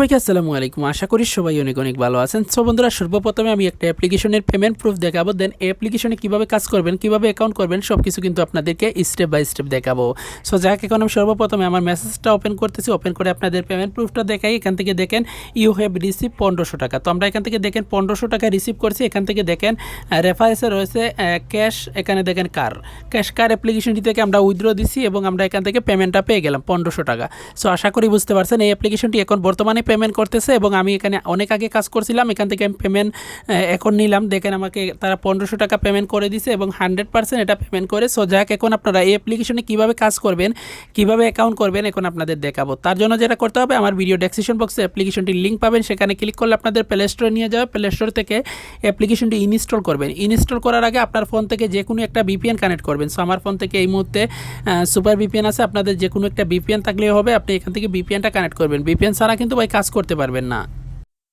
সবাইকে আসসালামু আলাইকুম। আশা করি সবাই অনেক অনেক ভালো আছেন। সো বন্ধুরা, সর্বপ্রথমে আমি একটা অ্যাপ্লিকেশনের পেমেন্ট প্রুফ দেখাবো, দেন এই অ্যাপ্লিকেশনে কীভাবে কাজ করবেন, কীভাবে অ্যাকাউন্ট করবেন, সব কিছু কিন্তু আপনাদেরকে স্টেপ বাই স্টেপ দেখাবো। সো যাক, এখন আমি সর্বপ্রথমে আমার মেসেজটা ওপেন করতেছি। ওপেন করে আপনাদের পেমেন্ট প্রুফটা দেখাই। এখান থেকে দেখেন ইউ হ্যাভ রিসিভ 1500 টাকা। তো আমরা এখান থেকে দেখেন 1500 টাকা রিসিভ করছি। এখান থেকে দেখেন রেফারেন্সে রয়েছে ক্যাশ। এখানে দেখেন ক্যাশ কার অ্যাপ্লিকেশনটি থেকে আমরা উইথড্র দিছি এবং আমরা এখান থেকে পেমেন্টটা পেয়ে গেলাম 1500 টাকা। সো আশা করি বুঝতে পারছেন এই অ্যাপ্লিকেশনটি এখন বর্তমানে পেমেন্ট করতেছে এবং আমি এখানে অনেক আগে কাজ করছিলাম। এখান থেকে আমি পেমেন্ট এখন নিলাম। দেখেন আমাকে তারা 1500 টাকা পেমেন্ট করে দিছে এবং 100% এটা পেমেন্ট করে। সো যাক, এখন আপনারা এই অ্যাপ্লিকেশনে কীভাবে কাজ করবেন, কীভাবে অ্যাকাউন্ট করবেন, এখন আপনাদের দেখাবো। তার জন্য যেটা করতে হবে, আমার ভিডিও ডেসক্রিপশন বক্সে অ্যাপ্লিকেশনটির লিঙ্ক পাবেন। সেখানে ক্লিক করলে আপনাদের প্লে স্টোরে নিয়ে যাবে। প্লে স্টোর থেকে অ্যাপ্লিকেশনটি ইনস্টল করবেন। ইনস্টল করার আগে আপনার ফোন থেকে যে কোনো একটা ভিপিএন কানেক্ট করবেন। সো আমার ফোন থেকে এই মুহূর্তে সুপার ভিপিএন আছে। আপনাদের যে কোনো একটা ভিপিএন থাকলেও হবে। আপনি এখান থেকে ভিপিএনটা কানেক্ট করবেন। ভিপিএন ছাড়া কিন্তু ভাই কাজ করতে পারবেন না।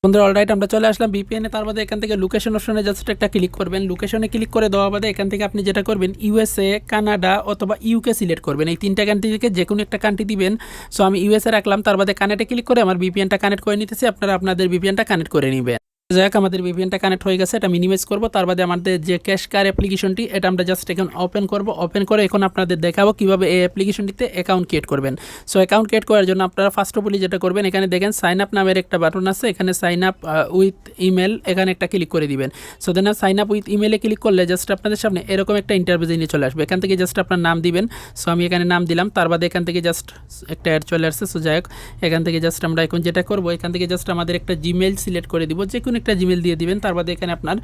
বন্ধুরা, অলরাইট, আমরা চলে আসলাম ভিপিএনে। তার বাদে এখান থেকে লোকেশন অপশনে জাস্ট একটা ক্লিক করবেন। লোকেশনে ক্লিক করে দেওয়া বাদে এখান থেকে আপনি যেটা করবেন, ইউএসএ, কানাডা অথবা ইউকে সিলেক্ট করবেন। এই তিনটা কান্ট্রি থেকে যে কোনো একটা কান্ট্রি দিবেন। সো আমি ইউএসএ রাখলাম। তার বাদে কানেক্টে ক্লিক করে আমার ভিপিএনটা কানেক্ট করে নিতেছি। আপনারা আপনাদের ভিপিএনটা কানেক্ট করে নেবেন। যাক, আমাদের ভিপিএনটা কানেক্ট হয়ে গেছে। এটা মিনিমাইজ করবো। তার বাদে আমাদের যে ক্যাশ কার অ্যাপ্লিকেশনটি, এটা আমরা জাস্ট এখন ওপেন করব। ওপেন করে এখন আপনাদের দেখাবো কীভাবে এই অ্যাপ্লিকেশনটিতে অ্যাকাউন্ট ক্রিয়েট করবেন। সো অ্যাকাউন্ট ক্রিয়েট করার জন্য আপনারা ফার্স্ট অফ অল যেটা করবেন, এখানে দেখেন সাইন আপ নামের একটা বাটন আছে। এখানে সাইন আপ উইথ ইমেল, এখানে একটা ক্লিক করে দিবেন। So then sign up with ইমেলে ক্লিক করলে জাস্ট আপনাদের সামনে এরকম একটা ইন্টারভিউ নিয়ে চলে আসবে। এখান থেকে জাস্ট আপনার নাম দিবেন। সো আমি এখানে নাম দিলাম। তার বাদে এখান থেকে জাস্ট একটা অ্যাড চলে আসছে। সো যাই হোক, এখান থেকে জাস্ট আমরা এখন যেটা করবো, এখান থেকে জাস্ট আমাদের একটা জিমেল সিলেক্ট করে দিব। যে কোনো একটা জিমেল দিয়ে দিবেন। তার বাদে এখানে আপনার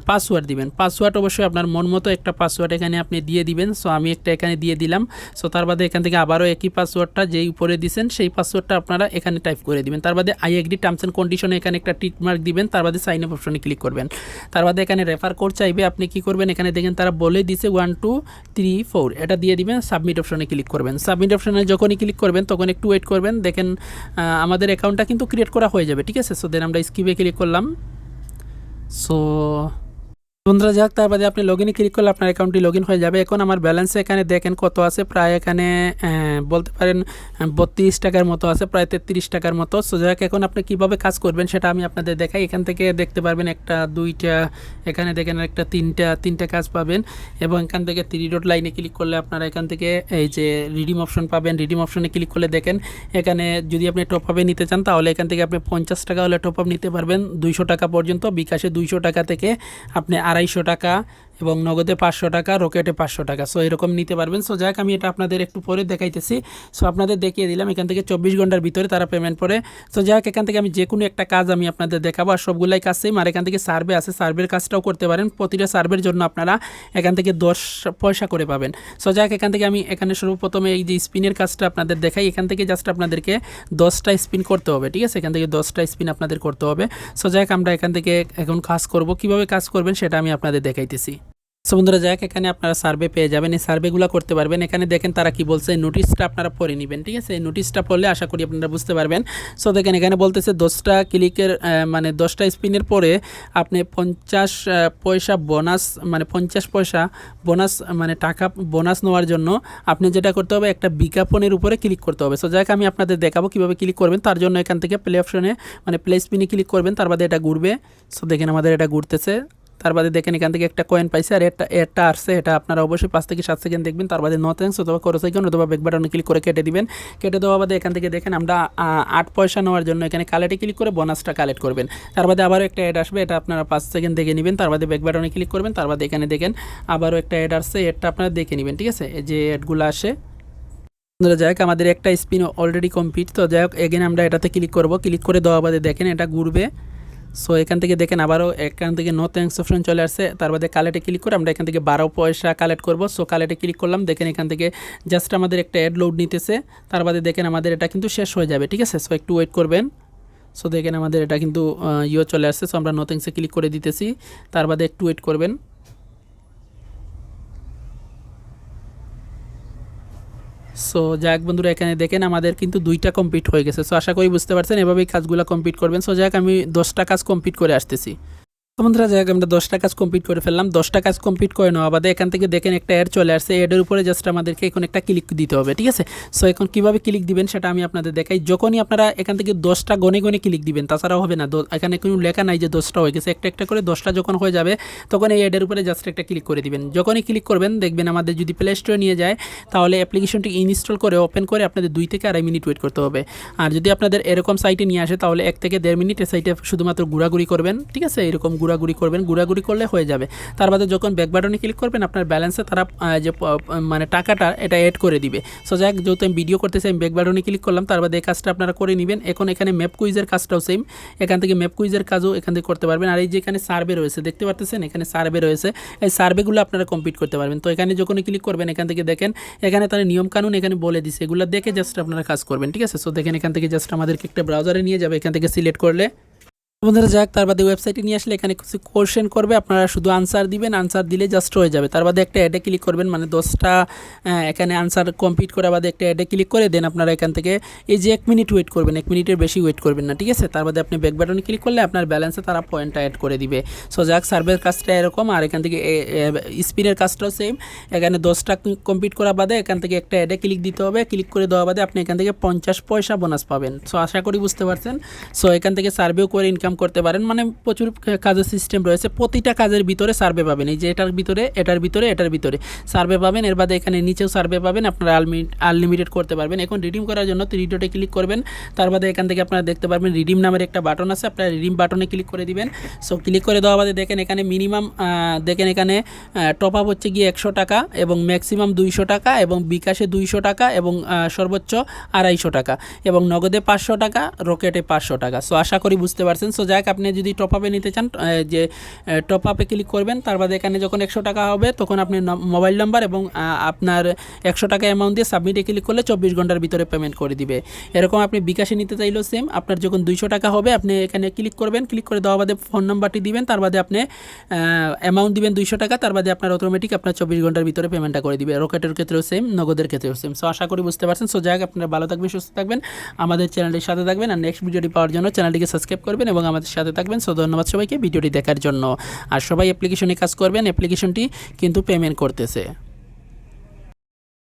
পাসওয়ার্ড দিবেন। পাসওয়ার্ড অবশ্যই আপনার মন মতো একটা পাসওয়ার্ড এখানে আপনি দিয়ে দিবেন। সো আমি একটা এখানে দিয়ে দিলাম। সো তার বাদে এখান থেকে আবারও একই পাসওয়ার্ডটা যেই উপরে দিয়েছেন সেই পাসওয়ার্ডটা আপনারা এখানে টাইপ করে দিবেন। তার বাদে আই এগ্রি টার্মস অ্যান্ড কন্ডিশনে এখানে একটা টিক মার্ক দিবেন। তার বাদে সাইন আপ অপশনে ক্লিক করবেন। তার বাদে এখানে রেফার কোড চাইবে। আপনি কি করবেন, এখানে দেখেন তারা বলে দিছে 1 2 3 4, এটা দিয়ে দিবেন। সাবমিট অপশনে ক্লিক করবেন। সাবমিট অপশনে যখনই ক্লিক করবেন তখন একটু ওয়েট করবেন। দেখেন আমাদের অ্যাকাউন্টটা কিন্তু ক্রিয়েট করা হয়ে যাবে। ঠিক আছে। সো দেন আমরা স্কিপে ক্লিক করলাম। সো বন্ধুরা, যাক, তার বাদে আপনি লগ ইনে ক্লিক করলে আপনার অ্যাকাউন্টটি লগ ইন হয়ে যাবে। এখন আমার ব্যালেন্সে এখানে দেখেন কত আছে, প্রায় এখানে বলতে পারেন 32 টাকার মতো আছে, প্রায় 33 টাকার মতো। সো যাক, এখন আপনি কীভাবে কাজ করবেন সেটা আমি আপনাদের দেখাই। এখান থেকে দেখতে পারবেন একটা, দুইটা, এখানে দেখেন একটা, তিনটা কাজ পাবেন এবং এখান থেকে 3 ডট লাইনে ক্লিক করলে আপনারা এখান থেকে এই যে রিডিম অপশন পাবেন। রিডিম অপশনে ক্লিক করলে দেখেন এখানে যদি আপনি টপ আপে নিতে চান তাহলে এখান থেকে আপনি 50 টাকা হলে টপ আপ নিতে পারবেন 200 টাকা পর্যন্ত। বিকাশে 200 টাকা থেকে আপনি 250 টাকা এবং নগদে 500 টাকা, রকেটে 500 টাকা। সো এরকম নিতে পারবেন। সো যাক, আমি এটা আপনাদের একটু পরে দেখাইতেছি। সো আপনাদের দেখিয়ে দিলাম এখান থেকে 24 ঘন্টার ভিতরে তারা পেমেন্ট করে। সো যাক, এখান থেকে আমি যে কোনো একটা কাজ আমি আপনাদের দেখাবো। আর সবগুলাই কাজ সেম। আর এখান থেকে সার্ভে আছে, সার্ভের কাজটাও করতে পারেন। প্রতিটা সার্ভের জন্য আপনারা এখান থেকে 10 পয়সা করে পাবেন। সো যাক, এখান থেকে আমি এখানে সর্বপ্রথমে এই যে স্পিনের কাজটা আপনাদের দেখাই। এখান থেকে জাস্ট আপনাদেরকে 10টা স্পিন করতে হবে। ঠিক আছে। এখান থেকে 10টা স্পিন আপনাদের করতে হবে। সো যাক, আমরা এখান থেকে এখন কাজ করব। কীভাবে কাজ করবেন সেটা আমি আপনাদের দেখাইতেছি। সো বন্ধুরা, যাক, এখানে আপনারা সার্ভে পেয়ে যাবেন। এই সার্ভেগুলো করতে পারবেন। এখানে দেখেন তারা কি বলছে, নোটিশটা আপনারা পড়ে নেবেন। ঠিক আছে। এই নোটিশটা পড়লে আশা করি আপনারা বুঝতে পারবেন। সো দেখেন এখানে বলতেছে 10টা ক্লিকের মানে 10টা স্পিনের পরে আপনি 50 পয়সা বোনাস, মানে 50 পয়সা বোনাস, মানে টাকা বোনাস নেওয়ার জন্য আপনি যেটা করতে হবে, একটা বিজ্ঞাপনের উপরে ক্লিক করতে হবে। সো যাক, আমি আপনাদের দেখাবো কীভাবে ক্লিক করবেন। তার জন্য এখান থেকে প্লে অপশনে, মানে প্লে স্পিনে ক্লিক করবেন। তার বাদে এটা ঘুরবে। সো দেখেন আমাদের এটা ঘুরতেছে। তার বাদে দেখেন এখান থেকে একটা কয়েন পাইছে আর এটা আসছে। এটা আপনারা অবশ্যই 5 থেকে 7 সেকেন্ড দেখবেন। তার বাদে নো থ্যাঙ্কস অথবা করো সেকেন্ড অথবা ব্যাক বাটনে ক্লিক করে কেটে দিবেন। কেটে দেওয়া বাদে এখান থেকে দেখেন আমরা 8 পয়সা নেওয়ার জন্য এখানে কালেক্টে ক্লিক করে বোনাসটা কালেক্ট করবেন। তার বাদে আবারও একটা অ্যাড আসবে, এটা আপনারা 5 সেকেন্ড দেখে নেবেন। তার বাদে ব্যাক বাটনে ক্লিক করবেন। তার বাদে এখানে দেখেন আবারও একটা অ্যাড আসছে, অ্যাডটা আপনারা দেখে নেবেন। ঠিক আছে। এই যে অ্যাডগুলো আসে। যাই হোক, আমাদের একটা স্পিন অলরেডি কমপ্লিট। তো যাই হোক, এগেন আমরা এটাতে ক্লিক করব। ক্লিক করে দেওয়া বাদে দেখেন এটা ঘুরবে। সো এখান থেকে দেখেন আবারও এখান থেকে নো থ্যাঙ্কস অপশন চলে আসছে। তার বাদে কালেক্টে ক্লিক করে আমরা এখান থেকে 12 পয়সা কালেক্ট করব। সো কালেক্টে ক্লিক করলাম। দেখেন এখান থেকে জাস্ট আমাদের একটা অ্যাড লোড নিতেছে। তার বাদে দেখেন আমাদের এটা কিন্তু শেষ হয়ে যাবে। ঠিক আছে। সো একটু ওয়েট করবেন। সো দেখেন আমাদের এটা কিন্তু চলে আসছে। সো আমরা নো থ্যাঙ্কসে ক্লিক করে দিতেছি। তার বাদে একটু ওয়েট করবেন। সো যাক বন্ধুরা, এখানে দেখেন আমাদের কিন্তু 2টা কমপ্লিট হয়ে গেছে। সো আশা করি বুঝতে পারছেন। এভাবেই কাজগুলো কমপ্লিট করবেন। সো যাক, আমি 10টা কাজ কমপ্লিট করে আসতেছি। তো বন্ধুরা যাই হোক আমরা 10টা কাজ কমপ্লিট করে ফেললাম। 10টা কাজ কমপ্লিট করে নেওয়া বাদে এখান থেকে দেখেন একটা অ্যাড চলে আসছে, অ্যাডের উপরে জাস্ট আমাদেরকে এখন একটা ক্লিক দিতে হবে, ঠিক আছে। সো এখন কীভাবে ক্লিক দিবেন সেটা আমি আপনাদের দেখাই। যখনই আপনারা এখান থেকে 10টা গনে গনে ক্লিক দিবেন, তাছাড়াও হবে না, এখানে কোনো লেখা নাই যে 10টা হয়ে গেছে, একটা একটা করে 10টা যখন হয়ে যাবে তখন এই অ্যাডের উপরে জাস্ট একটা ক্লিক করে দিবেন। যখনই ক্লিক করবেন দেখবেন আমাদের যদি প্লে স্টোরে নিয়ে যায় তাহলে অ্যাপ্লিকেশনটি ইনস্টল করে ওপেন করে আপনাদের 2 থেকে 2.5 মিনিট ওয়েট করতে হবে। আর যদি আপনাদের এরকম সাইটে নিয়ে আসে তাহলে 1 থেকে 1.5 মিনিট এই সাইটে শুধুমাত্র ঘোরাঘুরি করবেন, ঠিক আছে। এরকম ঘোরাঘুরি করবেন, ঘোরাঘুরি করলে হয়ে যাবে। তার বাদে যখন ব্যাক বাটনে ক্লিক করবেন আপনার ব্যালেন্সে তারা যে মানে টাকাটা এটা অ্যাড করে দিবে। সো যাক যেহেতু আমি ভিডিও করতেছি আমি ব্যাক বাটনে ক্লিক করলাম, তার বাদে এই কাজটা আপনারা করে নেবেন। এখন এখানে ম্যাপ কুইজের কাজটাও সেম, এখান থেকে ম্যাপ কুইজের কাজও এখান থেকে করতে পারবেন। আর এই যে এখানে সার্ভে রয়েছে দেখতে পাচ্ছেন, এখানে সার্ভে রয়েছে, এই সার্ভেগুলো আপনারা কমপ্লিট করতে পারবেন। তো এখানে যখন ক্লিক করবেন এখান থেকে দেখেন এখানে তারা নিয়মকানুন এখানে বলে দিচ্ছে, এগুলো দেখে জাস্ট আপনারা কাজ করবেন, ঠিক আছে। সো দেখেন এখান থেকে জাস্ট আমাদেরকে একটা ব্রাউজারে নিয়ে যাবে, এখান থেকে সিলেক্ট করলে বন্ধুরা যাক তার বাদে ওয়েবসাইটে নিয়ে আসলে এখানে কিছু কোশ্চেন করবে, আপনারা শুধু আনসার দিবেন, আনসার দিলে জাস্ট হয়ে যাবে। তার বাদে একটা অ্যাডে ক্লিক করবেন, মানে 10টা এখানে আনসার কমপ্লিট করার বাদে একটা অ্যাডে ক্লিক করে দেন আপনারা এখান থেকে এই যে 1 মিনিট ওয়েট করবেন, 1 মিনিটের বেশি ওয়েট করবেন না, ঠিক আছে। তার বাদে আপনি ব্যাক বাটনে ক্লিক করলে আপনার ব্যালেন্সে তারা পয়েন্টটা অ্যাড করে দিবে। সো যাক সার্ভের কাজটা এরকম, আর এখান থেকে স্পিনের কাজটাও সেম। এখানে 10টা কমপ্লিট করার বাদে এখান থেকে একটা অ্যাডে ক্লিক দিতে হবে, ক্লিক করে দেওয়া বাদে আপনি এখান থেকে 50 পয়সা বোনাস পাবেন। সো আশা করি বুঝতে পারছেন। সো এখান থেকে সার্ভেও করে ইনকাম করতে পারেন, মানে প্রচুর কাজের সিস্টেম রয়েছে। প্রতিটা কাজের ভিতরে সার্ভে পাবেন, এই যে এটার ভিতরে এটার ভিতরে এটার ভিতরে সার্ভে পাবেন। এর বাদে এখানে নিচেও সার্ভে পাবেন, আপনারা আনলিমিটেড করতে পারবেন। এখন রিডিম করার জন্য 3 ডটে ক্লিক করবেন, তার বাদে এখান থেকে আপনারা দেখতে পারবেন রিডিম নামের একটা বাটন আছে, আপনারা রিডিম বাটনে ক্লিক করে দিবেন। সো ক্লিক করে দেওয়া বাদে দেখেন এখানে মিনিমাম দেখেন এখানে টপ আপ হচ্ছে গিয়ে 100 টাকা এবং ম্যাক্সিমাম 200 টাকা এবং বিকাশে 200 টাকা এবং সর্বোচ্চ 250 টাকা এবং নগদে 500 টাকা, রকেটে 500 টাকা। সো আশা করি বুঝতে পারছেন। সো যাক আপনি যদি টপ আপে নিতে চান যে টপ আপে ক্লিক করবেন, তার বাদে এখানে যখন 100 টাকা হবে তখন আপনি মোবাইল নাম্বার এবং আপনার 100 টাকা অ্যামাউন্ট দিয়ে সাবমিটে ক্লিক করলে 24 ঘন্টার ভিতরে পেমেন্ট করে দিবে। এরকম আপনি বিকাশে নিতে চাইলেও সেম, আপনার যখন 200 টাকা হবে আপনি এখানে ক্লিক করবেন, ক্লিক করে দেওয়া বাদে ফোন নাম্বারটি দিবেন, তার বাদে আপনি অ্যামাউন্ট দিবেন 200 টাকা, তার বাদে আপনার অটোমেটিক আপনার 24 ঘন্টার ভিতরে পেমেন্টটা করে দিবে। রকেটের ক্ষেত্রেও সেম, নগদের ক্ষেত্রেও সেম। সো আশা করি বুঝতে পারছেন। সো যাক আপনারা ভালো থাকবেন, সুস্থ থাকবেন, আমাদের চ্যানেলটির সাথে থাকবেন, আর নেক্সট ভিডিওটি পাওয়ার জন্য চ্যানেলটিকে সাবস্ক্রাইব করবেন এবং আমাদের সাথে থাকবেন। সো ধন্যবাদ সবাইকে ভিডিওটি দেখার জন্য। আর সবাই অ্যাপ্লিকেশনে কাজ করবেন, অ্যাপ্লিকেশনটি কিন্তু পেমেন্ট করতেছে।